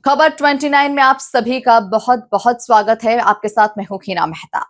खबर 29 में आप सभी का बहुत बहुत स्वागत है। आपके साथ मैं हूं हीना मेहता।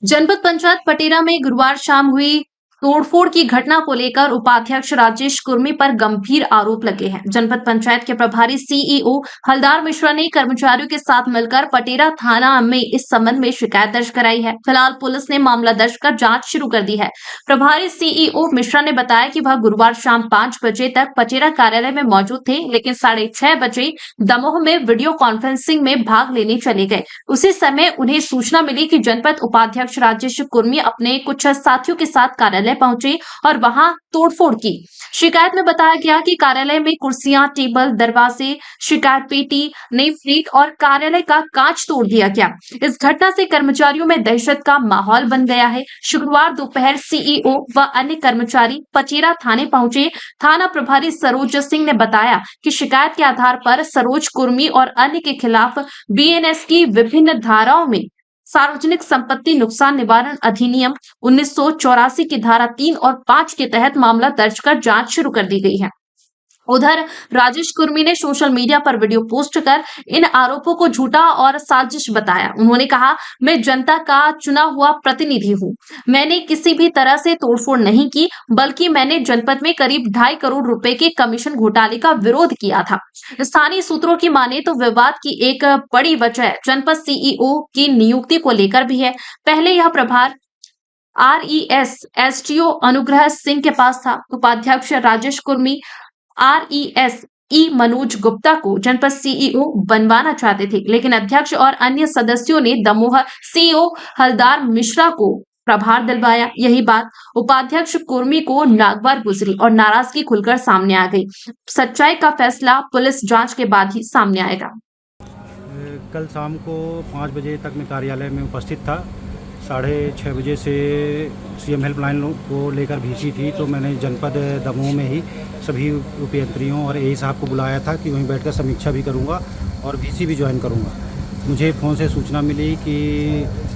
जनपद पंचायत पटेरा में गुरुवार शाम हुई तोड़फोड़ की घटना को लेकर उपाध्यक्ष राजेश कुर्मी पर गंभीर आरोप लगे हैं। जनपद पंचायत के प्रभारी सीईओ हलदार मिश्रा ने कर्मचारियों के साथ मिलकर पटेरा थाना में इस संबंध में शिकायत दर्ज कराई है। फिलहाल पुलिस ने मामला दर्ज कर जांच शुरू कर दी है। प्रभारी सीईओ मिश्रा ने बताया कि वह गुरुवार शाम 5 बजे तक पटेरा कार्यालय में मौजूद थे, लेकिन 6:30 बजे दमोह में वीडियो कॉन्फ्रेंसिंग में भाग लेने चले गए। उसी समय उन्हें सूचना मिली कि जनपद उपाध्यक्ष राजेश कुर्मी अपने कुछ साथियों के साथ कार्यालय पहुंचे और वहां तोड़फोड़ की। शिकायत में बताया गया कि कार्यालय में कुर्सियां, टेबल, दरवाजे, शिकायत पेटी, नेम प्लेट और कार्यालय का कांच तोड़ दिया गया। इस घटना से कर्मचारियों में दहशत का माहौल बन गया है। शुक्रवार दोपहर सीईओ व अन्य कर्मचारी पटेरा थाने पहुंचे। थाना प्रभारी सरोज सिंह ने बताया कि शिकायत के आधार पर सरोज कुर्मी और अन्य के खिलाफ बीएनएस की विभिन्न धाराओं में सार्वजनिक संपत्ति नुकसान निवारण अधिनियम 1984 की धारा 3 और 5 के तहत मामला दर्ज कर जांच शुरू कर दी गई है। उधर राजेश कुर्मी ने सोशल मीडिया पर वीडियो पोस्ट कर इन आरोपों को झूठा और साजिश बताया। उन्होंने कहा, मैं जनता का चुना हुआ प्रतिनिधि हूं। मैंने किसी भी तरह से तोड़फोड़ नहीं की, बल्कि मैंने जनपद में करीब 2.5 करोड़ रुपए के कमीशन घोटाले का विरोध किया था। स्थानीय सूत्रों की माने तो विवाद की एक बड़ी वजह जनपद सीईओ की नियुक्ति को लेकर भी है। पहले यह प्रभार आरईएस एसटीओ अनुग्रह सिंह के पास था। उपाध्यक्ष राजेश कुर्मी आरईएस मनोज गुप्ता को जनपद सीईओ बनवाना चाहते थे, लेकिन अध्यक्ष और अन्य सदस्यों ने दमोह सीईओ हलदार मिश्रा को प्रभार दिलवाया। यही बात उपाध्यक्ष कुर्मी को नागवार गुजरी और नाराजगी खुलकर सामने आ गई। सच्चाई का फैसला पुलिस जांच के बाद ही सामने आएगा। कल शाम को 5 बजे तक मैं कार्यालय में उपस्थित था। 6:30 बजे से सीएम हेल्पलाइन को लेकर भीसी थी, तो मैंने जनपद दमोह में ही सभी उपयंत्रियों और एई साहब को बुलाया था कि वहीं बैठकर समीक्षा भी करूंगा और भीसी भी ज्वाइन करूंगा। मुझे फ़ोन से सूचना मिली कि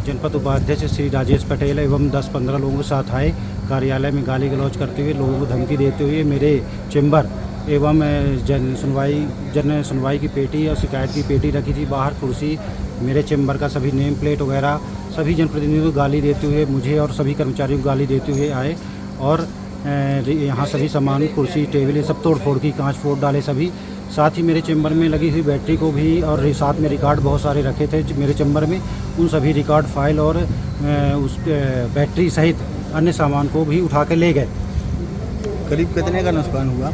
जनपद उपाध्यक्ष श्री राजेश पटेल एवं 10-15 लोगों के साथ आए, कार्यालय में गाली गलौज करते हुए, लोगों को धमकी देते हुए मेरे चैम्बर एवं जन सुनवाई की पेटी और शिकायत की पेटी रखी थी बाहर, कुर्सी, मेरे चैम्बर का सभी नेम प्लेट वगैरह सभी जनप्रतिनिधियों को गाली देते हुए, मुझे और सभी कर्मचारियों को गाली देते हुए आए और यहाँ सभी सामान, कुर्सी, टेबल, ये सब तोड़ फोड़ की, कांच फोड़ डाले सभी। साथ ही मेरे चैम्बर में लगी हुई बैटरी को भी और साथ में रिकॉर्ड बहुत सारे रखे थे मेरे चैम्बर में, उन सभी रिकॉर्ड फाइल और उस बैटरी सहित अन्य सामान को भी उठा के ले गए। करीब कितने का नुकसान हुआ?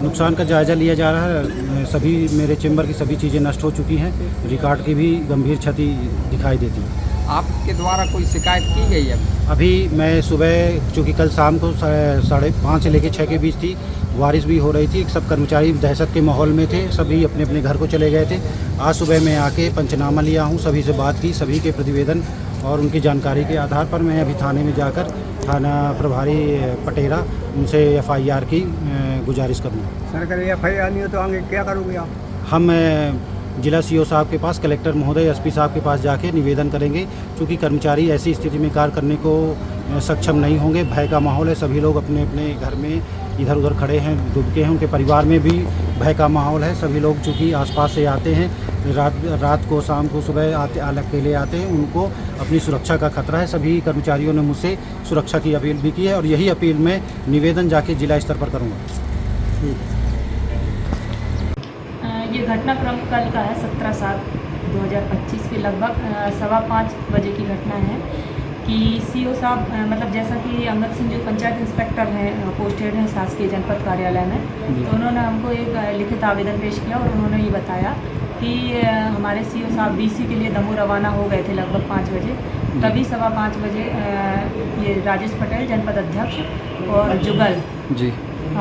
नुकसान का जायज़ा लिया जा रहा है। सभी मेरे चैम्बर की सभी चीज़ें नष्ट हो चुकी हैं, रिकॉर्ड की भी गंभीर क्षति दिखाई देती है। आपके द्वारा कोई शिकायत की गई है? अभी मैं सुबह, चूँकि कल शाम को 5:30 से लेकर 6 के बीच थी, बारिश भी हो रही थी, सब कर्मचारी दहशत के माहौल में थे, सभी अपने अपने घर को चले गए थे। आज सुबह मैं आके पंचनामा लिया हूँ, सभी से बात की, सभी के प्रतिवेदन और उनकी जानकारी के आधार पर मैं अभी थाने में जाकर थाना प्रभारी पटेरा उनसे एफआईआर की गुजारिश करूँगा। सर, अगर एफआईआर नहीं हो तो आगे क्या करोगे आप? हम जिला सीओ साहब के पास, कलेक्टर महोदय, एसपी साहब के पास जाके निवेदन करेंगे, क्योंकि कर्मचारी ऐसी स्थिति में कार्य करने को सक्षम नहीं होंगे। भय का माहौल है, सभी लोग अपने अपने घर में इधर उधर खड़े हैं, डूबके हैं, उनके परिवार में भी भय का माहौल है। सभी लोग चूँकि आसपास से आते हैं, रात को, शाम को, सुबह आते अकेले आते हैं, उनको अपनी सुरक्षा का खतरा है। सभी कर्मचारियों ने मुझसे सुरक्षा की अपील भी की है और यही अपील मैं निवेदन जाके जिला स्तर पर करूँगा। ये घटनाक्रम कल का है 17/7/2025 के लगभग 5:15 बजे की घटना है कि सीओ साहब, मतलब जैसा कि अंगद सिंह जो पंचायत इंस्पेक्टर हैं, पोस्टेड हैं शासकीय जनपद कार्यालय में, तो उन्होंने हमको एक लिखित आवेदन पेश किया और उन्होंने ये बताया कि हमारे सीओ साहब बीसी के लिए दमोह रवाना हो गए थे लगभग 5 बजे। तभी 5:15 बजे ये राजेश पटेल जनपद अध्यक्ष और जुगल जी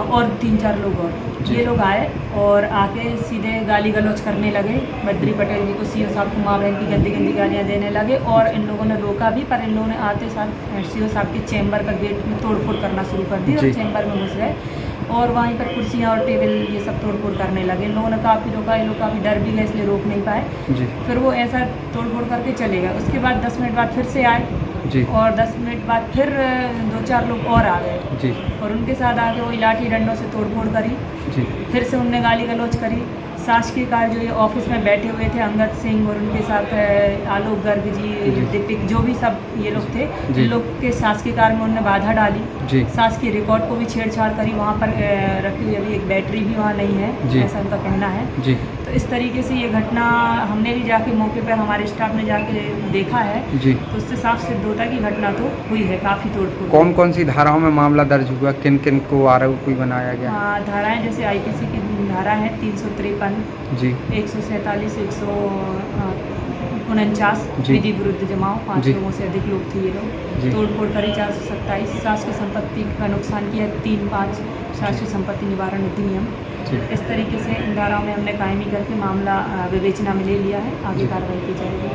और 3-4 लोग और ये लोग आए और आके सीधे गाली गलौज करने लगे। बद्री पटेल जी को, सीओ साहब को माँ बहन की गंदी गंदी गालियाँ देने लगे और इन लोगों ने रोका भी, पर इन लोगों ने आते साथ सीओ साहब के चैम्बर का गेट में तोड़फोड़ करना शुरू कर दी और चैम्बर में घुस गए और वहीं पर कुर्सियाँ और टेबल ये सब तोड़फोड़ करने लगे। इन लोगों ने काफ़ी रोका, ये लोग काफ़ी डर भी गए, इसलिए रोक नहीं पाए। फिर वो ऐसा तोड़फोड़ करके चले गए। उसके बाद 10 मिनट बाद फिर से आए जी और 10 मिनट बाद फिर 2-4 लोग और आ गए जी और उनके साथ आके वही लाठी डंडों से तोड़फोड़ करी। जी फिर से उनने गाली गलौज करी। शासकीय कार्य जो ये ऑफिस में बैठे हुए थे अंगद सिंह और उनके साथ आलोक गर्ग जी, दीपिक, जो भी सब ये लोग थे, इन लोग के शासकीय कार्य में उन्होंने बाधा डाली, शासकीय रिकॉर्ड को भी छेड़छाड़ करी, वहाँ पर रखी हुई अभी एक बैटरी भी वहाँ नहीं है, ऐसा उनका कहना है। तो इस तरीके से ये घटना हमने भी जाके मौके पर, हमारे स्टाफ ने जाके देखा है, तो उससे साफ सिद्ध होता है कि घटना तो हुई है, काफ़ी तोड़फोड़। कौन कौन सी धाराओं में मामला दर्ज हुआ, किन किन को आरोपी बनाया गया? धाराएं जैसे आईपीसी की धारा है 353 जी, 147, 149 विधि विरुद्ध जमाव, 5 लोगों से अधिक लोग थे ये लोग, तोड़फोड़ करी 427, शासकीय संपत्ति का नुकसान किया 3(5) शासकीय संपत्ति निवारण अधिनियम। इस तरीके से इन धाराओं में हमने कायमी करके मामला विवेचना में ले लिया है, आगे कार्रवाई की जाएगी।